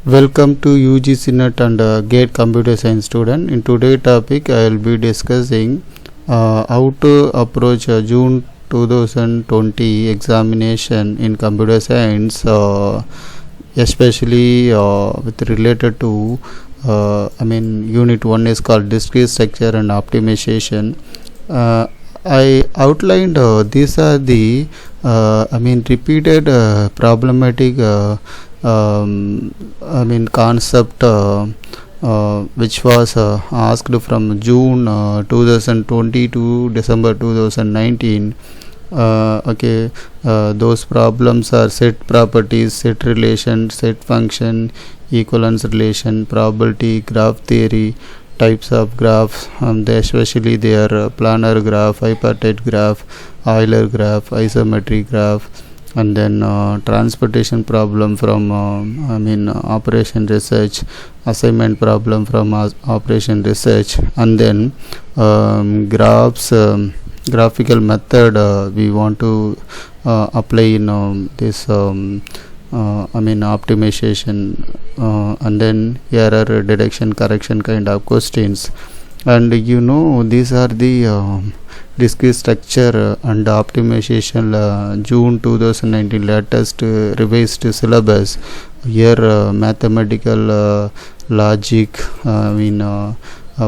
Welcome to UGC NET and GATE Computer Science student. In today's topic, I will be discussing how to approach June 2020 examination in computer science, especially with related to Unit 1 is called discrete structure and optimization. I outlined these are the repeated problematic concept which was asked from June 2020 to December 2019. Those problems are set properties, set relation, set function, equivalence relation, probability, graph theory, types of graphs, especially their planar graph, hypertext graph, Euler graph, isometric graph, and then transportation problem from operation research, assignment problem from operation research, and then graphs, graphical method we want to apply in this optimization, and then error detection, correction kind of questions. And these are the discrete structure and optimization June 2019 latest revised syllabus. Here mathematical logic,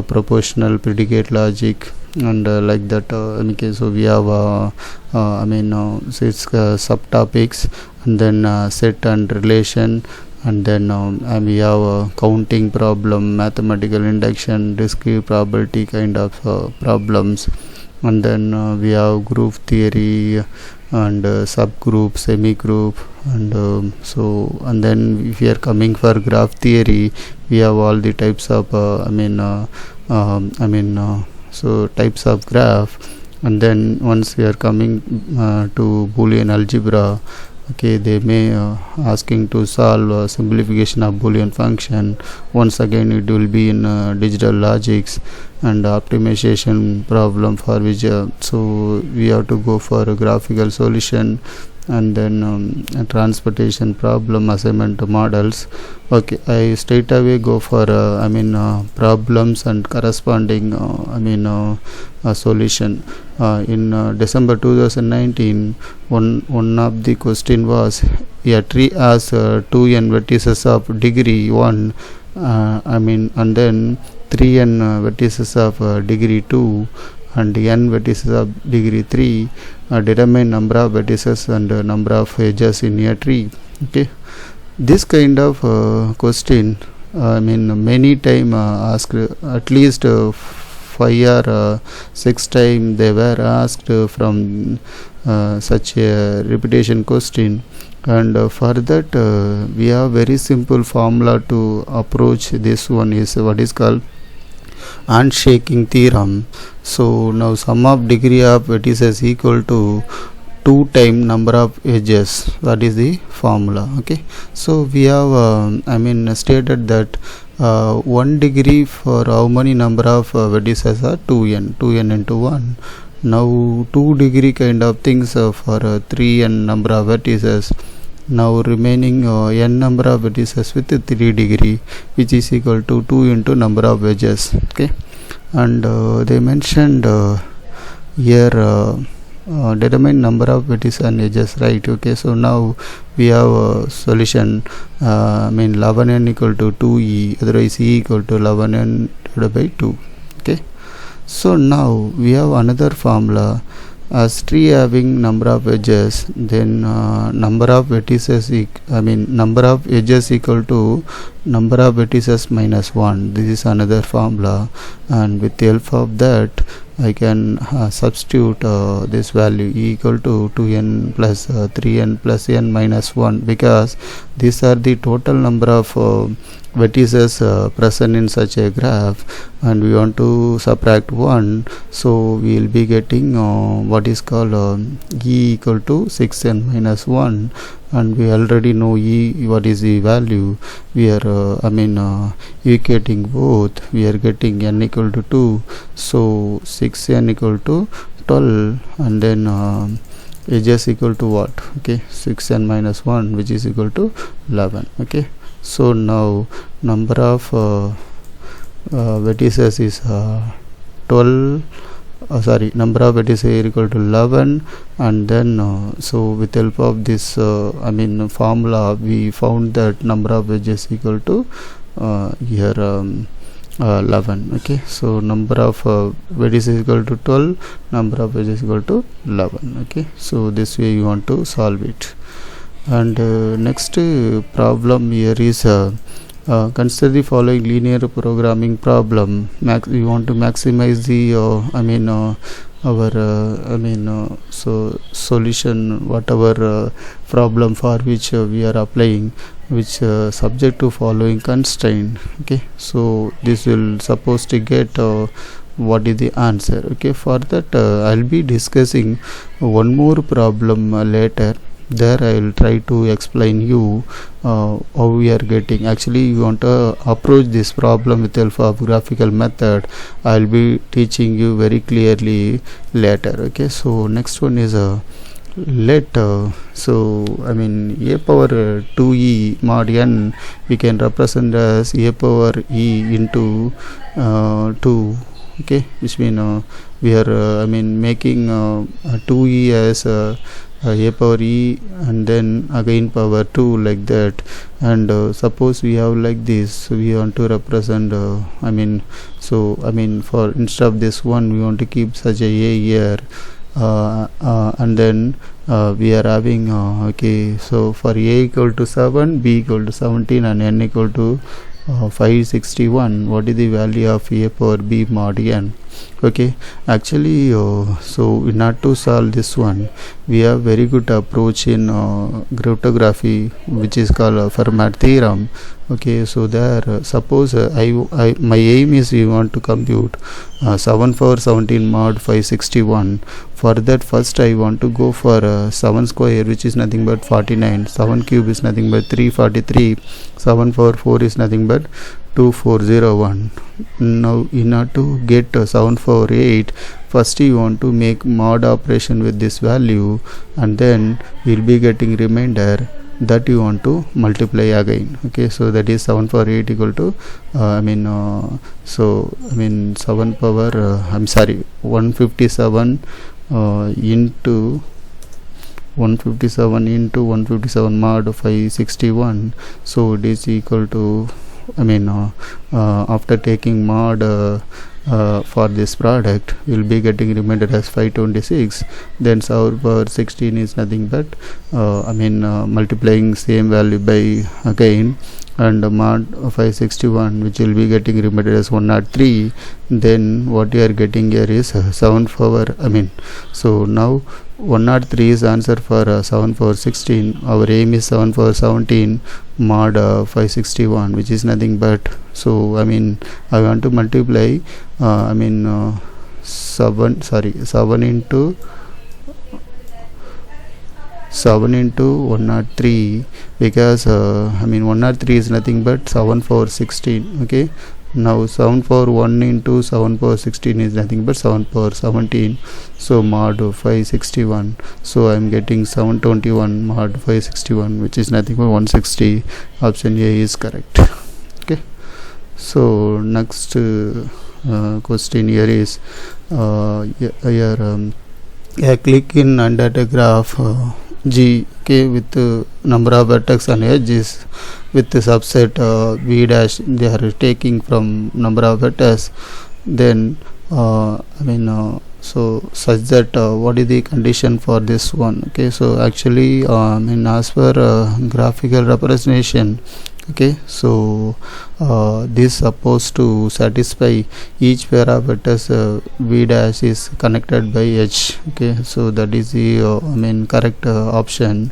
proportional predicate logic, and like that. So we have six subtopics, and then set and relation, and then we have counting problem, mathematical induction, discrete probability kind of problems, and then we have group theory and subgroup, semi-group, and and then if we are coming for graph theory, we have all the types of types of graph. And then once we are coming to Boolean algebra, they may asking to solve simplification of Boolean function. Once again it will be in digital logics and optimization problem, for which so we have to go for a graphical solution, and then transportation problem, assignment models. I straight away go for problems and corresponding solution. In December 2019, one of the question was a tree has 2n vertices of degree 1, and then 3n vertices of degree 2, and n vertices of degree 3. Determine number of vertices and number of edges in a tree. This kind of question many time asked, at least 5 or 6 times they were asked from such a repetition question. And for that we have very simple formula to approach this one, is what is called handshaking theorem. So now sum of degree of vertices equal to 2 times number of edges. That is the formula. So we have stated that 1 degree for how many number of vertices are 2n into 1. Now 2 degree kind of things for 3n number of vertices. Now remaining n number of vertices with 3 degree, which is equal to 2 into number of edges. And they mentioned here determine number of vertices and edges, right? So now we have a solution. 11n equal to 2e, otherwise e equal to 11n divided by 2. So now we have another formula. As tree having number of edges, then number of vertices number of edges equal to number of vertices minus 1. This is another formula, and with the help of that I can substitute this value e equal to 2n plus 3n plus n minus 1, because these are the total number of vertices present in such a graph, and we want to subtract 1, so we will be getting what is called e equal to 6n minus 1, and we already know e what is the value. We are equating both, we are getting n equal to 2, so 6n equal to 12, and then edges equal to what? 6n minus 1, which is equal to 11. So now number of vertices is 12, number of vertices is equal to 11, and then so with help of this formula, we found that number of edges equal to here 11. Okay, so number of vertices is equal to 12, number of edges is equal to 11. Okay, so this way you want to solve it. And next problem here is consider the following linear programming problem. We want to maximize the solution, whatever problem for which we are applying, which subject to following constraint. Okay, so this will supposed to get what is the answer. Okay, for that I'll be discussing one more problem later. There I will try to explain you how we are getting. Actually, you want to approach this problem with help of graphical method. I will be teaching you very clearly later. Okay, so next one is let a power 2e mod n we can represent as a power e into 2. Okay, which mean we are making 2e as a power e and then again power 2, like that. And suppose we have like this, we want to represent for instead of this one we want to keep such a here, and then we are having okay, so for a equal to 7, b equal to 17, and n equal to 561, what is the value of a power b mod n? Okay, actually so in order to solve this one, we have very good approach in cryptography, which is called Fermat theorem. Okay, so there suppose my aim is we want to compute 7 power 17 mod 561. For that, first I want to go for 7 square, which is nothing but 49, 7 cube is nothing but 343, 7 power 4 is nothing but 2401. Now in order to get 7 power 8, first you want to make mod operation with this value, and then you will be getting remainder that you want to multiply again. Okay, so that is 7 power 8 equal to 7 power 157 into 157 mod 561. So it is equal to after taking mod for this product, you will be getting remainder as 526. Then 7 power 16 is nothing but multiplying same value by again, and mod 561, which will be getting remainder as 103. Then what you are getting here is 7 power so now 103 is answer for 7 power 16. Our aim is 7 power 17 mod 561, which is nothing but, so I want to multiply 7 into 103, because 103 is nothing but 7 power 16. Okay, now 7 power 1 into 7 power 16 is nothing but 7 power 17. So mod 561, so I am getting 721 mod 561, which is nothing but 160. Option A is correct. Okay, so next question here is click in and data graph G, okay, with number of vertex and edges with the subset V dash they are taking from number of vertex. Then so such that what is the condition for this one? Okay, so actually as per graphical representation, okay, so this supposed to satisfy each pair of vertex V dash is connected by H. Okay, so that is the correct option.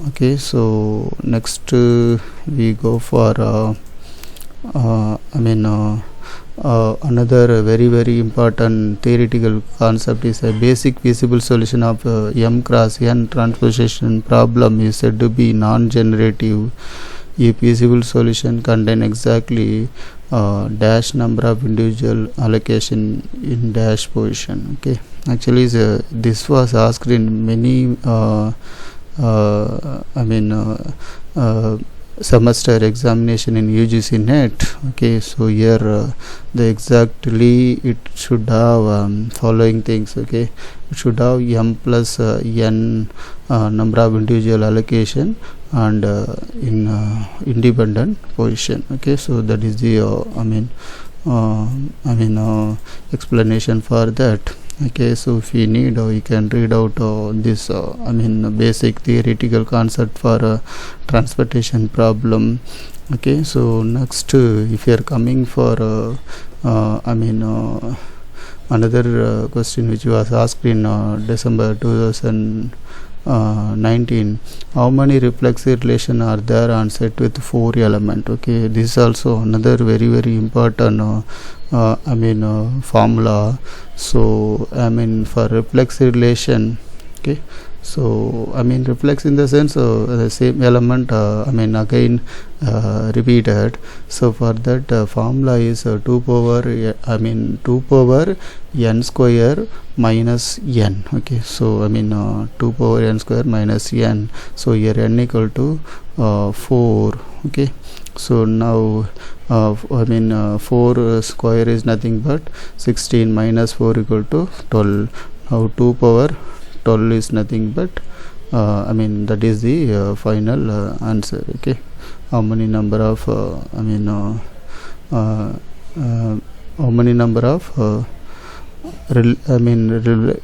Okay, so next we go for another very important theoretical concept is a basic feasible solution of M cross N transposition problem is said to be non-generative. A feasible solution contain exactly dash number of individual allocation in dash position. Okay, actually this was asked in many semester examination in UGC NET. Okay, so here the exactly it should have following things. Okay, it should have m plus n number of individual allocation and in independent position. Okay, so that is the explanation for that. Okay, so if you need you can read out this basic theoretical concept for transportation problem. Okay, so next if you are coming for another question which was asked in December 2019, how many reflexive relation are there on set with 4 element? Okay, this is also another very very important formula. So for reflexive relation, okay, so reflex in the sense the same element again repeated. So for that formula is 2 power n square minus n. Okay, so 2 power n square minus n. So here n equal to 4. Okay, so now 4 square is nothing but 16 minus 4 equal to 12. Now 2 power 12 is nothing but that is the final answer. Okay, how many number of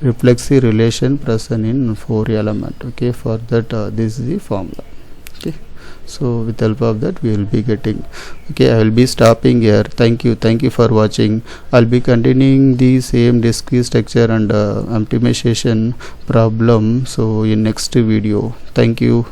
reflexive relation present in 4 element. Okay, for that this is the formula. Okay, so with the help of that we will be getting. Okay, I will be stopping here. Thank you for watching. I'll be continuing the same discrete structure and optimization problem so in next video. Thank you.